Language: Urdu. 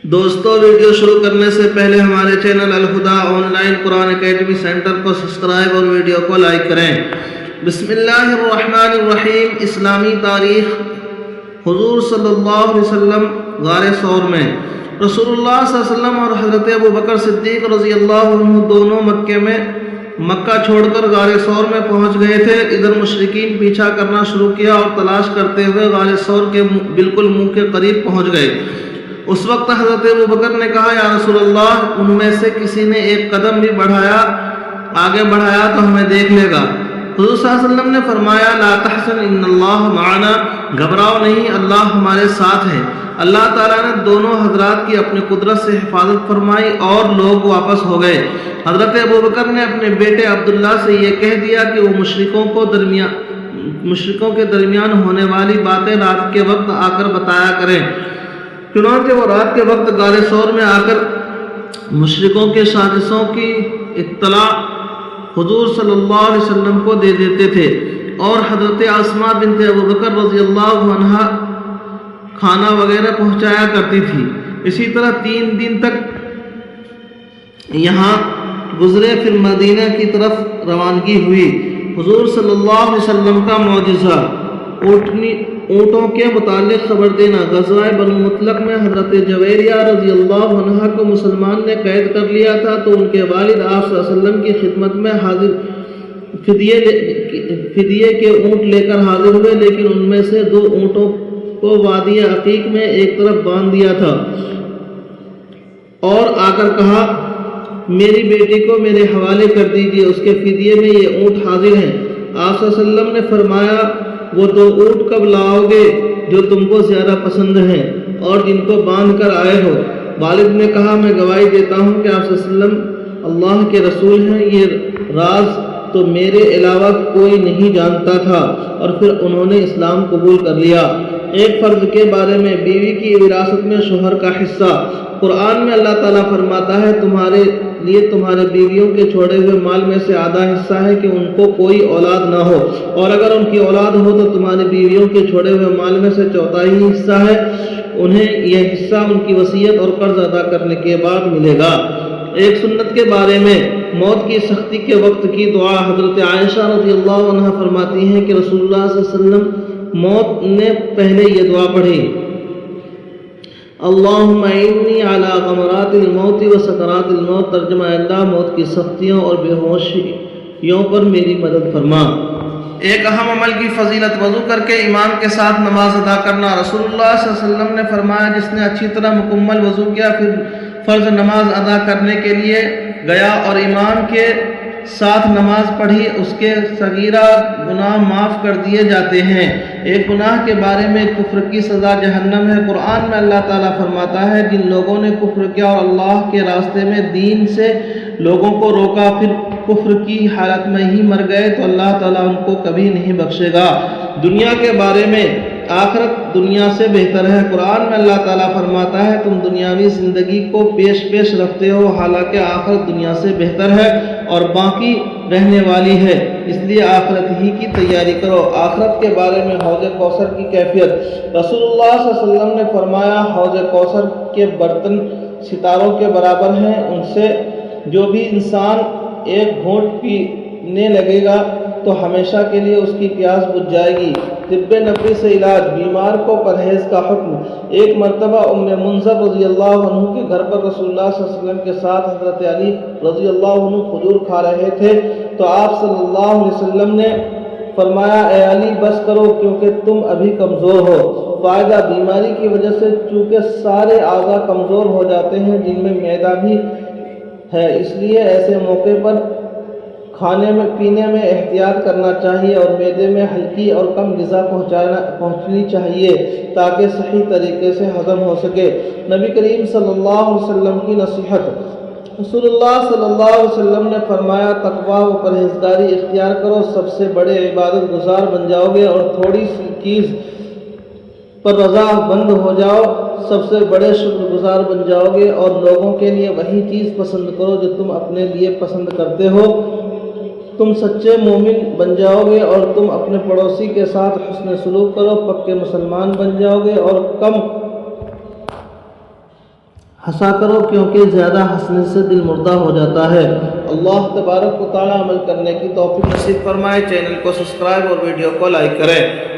دوستوں، ویڈیو شروع کرنے سے پہلے ہمارے channel Alhuda online Quran academy centre کو سبسکرائب اور ویڈیو کو لائک کریں۔ بسم اللہ الرحمن الرحیم۔ اسلامی تاریخ۔ حضور صلی اللہ علیہ وسلم غار ثور میں۔ رسول اللہ صلی اللہ علیہ وسلم اور حضرت ابو بکر صدیق رضی اللہ عنہ دونوں مکہ چھوڑ کر غار ثور میں پہنچ گئے تھے۔ ادھر مشرکین پیچھا کرنا شروع کیا اور تلاش کرتے ہوئے غار ثور کے بالکل منہ کے قریب پہنچ گئے۔ اس وقت حضرت ابو بکر نے کہا، یا رسول اللہ، ان میں سے کسی نے ایک قدم بھی آگے بڑھایا تو ہمیں دیکھ لے گا۔ حضور صلی اللہ علیہ وسلم نے فرمایا، لا تحزن ان اللہ معنا، گھبراؤ نہیں، اللہ ہمارے ساتھ ہے۔ اللہ تعالیٰ نے دونوں حضرات کی اپنی قدرت سے حفاظت فرمائی اور لوگ واپس ہو گئے۔ حضرت ابو بکر نے اپنے بیٹے عبداللہ سے یہ کہہ دیا کہ وہ مشرکوں کے درمیان ہونے والی باتیں رات کے وقت آ کر بتایا کریں۔ چنانچہ وہ رات کے وقت غار ثور میں آ کر مشرکوں کے سازشوں کی اطلاع حضور صلی اللہ علیہ وسلم کو دے دیتے تھے، اور حضرت اسماء بنت ابو بکر رضی اللہ عنہا کھانا وغیرہ پہنچایا کرتی تھی۔ اسی طرح 3 دن تک یہاں گزرے، پھر مدینہ کی طرف روانگی ہوئی۔ حضور صلی اللہ علیہ وسلم کا معجزہ، اونٹوں کے متعلق خبر دینا۔ غزوہ بنو مطلق میں حضرت جویریہ رضی اللہ عنہا کو مسلمان نے قید کر لیا تھا، تو ان کے والد آپ صلی اللہ علیہ وسلم کی خدمت میں حاضر فدیے کے اونٹ لے کر حاضر ہوئے، لیکن ان میں سے 2 اونٹوں کو وادی عقیق میں ایک طرف باندھ دیا تھا اور آ کر کہا، میری بیٹی کو میرے حوالے کر دیجیے، اس کے فدیے میں یہ اونٹ حاضر ہیں۔ آپ صلی اللہ علیہ وسلم نے فرمایا، وہ 2 اونٹ کب لاؤ گے جو تم کو زیادہ پسند ہیں اور جن کو باندھ کر آئے ہو؟ والد نے کہا، میں گواہی دیتا ہوں کہ آپ صلی اللہ علیہ وسلم اللہ کے رسول ہیں، یہ راز تو میرے علاوہ کوئی نہیں جانتا تھا۔ اور پھر انہوں نے اسلام قبول کر لیا۔ ایک فرض کے بارے میں، بیوی کی وراثت میں شوہر کا حصہ۔ قرآن میں اللہ تعالیٰ فرماتا ہے، تمہارے لیے تمہارے بیویوں کے چھوڑے ہوئے مال میں سے آدھا حصہ ہے کہ ان کو کوئی اولاد نہ ہو، اور اگر ان کی اولاد ہو تو تمہاری بیویوں کے چھوڑے ہوئے مال میں سے 1/4 حصہ ہے، انہیں یہ حصہ ان کی وصیت اور قرض ادا کرنے کے بعد ملے گا۔ ایک سنت کے بارے میں، موت کی سختی کے وقت کی دعا۔ حضرت عائشہ رضی اللہ عنہا فرماتی ہیں کہ رسول اللہ صلی اللہ علیہ وسلم موت نے پہلے یہ دعا پڑھی، اللہم اعنی علی غمرات الموت و سکرات الموت، ترجمہ، اللہ موت کی سختیوں اور بے ہوشیوں پر میری مدد فرما۔ ایک اہم عمل کی فضیلت، وضو کر کے امام کے ساتھ نماز ادا کرنا۔ رسول اللہ صلی اللہ علیہ وسلم نے فرمایا، جس نے اچھی طرح مکمل وضو کیا، پھر فرض نماز ادا کرنے کے لیے گیا اور امام کے ساتھ نماز پڑھی، اس کے صغیرہ گناہ معاف کر دیے جاتے ہیں۔ ایک گناہ کے بارے میں، کفر کی سزا جہنم ہے۔ قرآن میں اللہ تعالیٰ فرماتا ہے، جن لوگوں نے کفر کیا اور اللہ کے راستے میں دین سے لوگوں کو روکا، پھر کفر کی حالت میں ہی مر گئے، تو اللہ تعالیٰ ان کو کبھی نہیں بخشے گا۔ دنیا کے بارے میں، آخرت دنیا سے بہتر ہے۔ قرآن میں اللہ تعالیٰ فرماتا ہے، تم دنیاوی زندگی کو پیش رکھتے ہو، حالانکہ آخرت دنیا سے بہتر ہے اور باقی رہنے والی ہے، اس لیے آخرت ہی کی تیاری کرو۔ آخرت کے بارے میں، حوض کوثر کی کیفیت۔ رسول اللہ صلی اللہ علیہ وسلم نے فرمایا، حوض کوثر کے برتن ستاروں کے برابر ہیں، ان سے جو بھی انسان ایک گھونٹ پینے لگے گا تو ہمیشہ کے لیے اس کی پیاس بجھ جائے گی۔ طب نبوی سے علاج، بیمار کو پرہیز کا حکم۔ ایک مرتبہ ام منذر رضی اللہ عنہ کے گھر پر رسول اللہ صلی اللہ علیہ وسلم کے ساتھ حضرت علی رضی اللہ عنہ کھجور کھا رہے تھے، تو آپ صلی اللہ علیہ وسلم نے فرمایا، اے علی، بس کرو کیونکہ تم ابھی کمزور ہو۔ فائدہ، بیماری کی وجہ سے چونکہ سارے اعضاء کمزور ہو جاتے ہیں، جن میں معدہ بھی ہے، اس لیے ایسے موقع پر کھانے میں پینے میں احتیاط کرنا چاہیے اور معدے میں ہلکی اور کم غذا پہنچنی چاہیے تاکہ صحیح طریقے سے ہضم ہو سکے۔ نبی کریم صلی اللہ علیہ وسلم کی نصیحت۔ رسول اللہ صلی اللہ علیہ وسلم نے فرمایا، تقویٰ و پرہیزگاری اختیار کرو، سب سے بڑے عبادت گزار بن جاؤ گے، اور تھوڑی سی چیز پر رضا مند ہو جاؤ، سب سے بڑے شکر گزار بن جاؤ گے، اور لوگوں کے لیے وہی چیز پسند کرو جو تم اپنے لیے پسند کرتے ہو، تم سچے مومن بن جاؤ گے، اور تم اپنے پڑوسی کے ساتھ حسن سلوک کرو، پکے مسلمان بن جاؤ گے، اور کم ہنسا کرو کیونکہ زیادہ ہنسنے سے دل مردہ ہو جاتا ہے۔ اللہ تبارک و تعالی عمل کرنے کی توفیق نصیب فرمائے۔ چینل کو سبسکرائب اور ویڈیو کو لائک کریں۔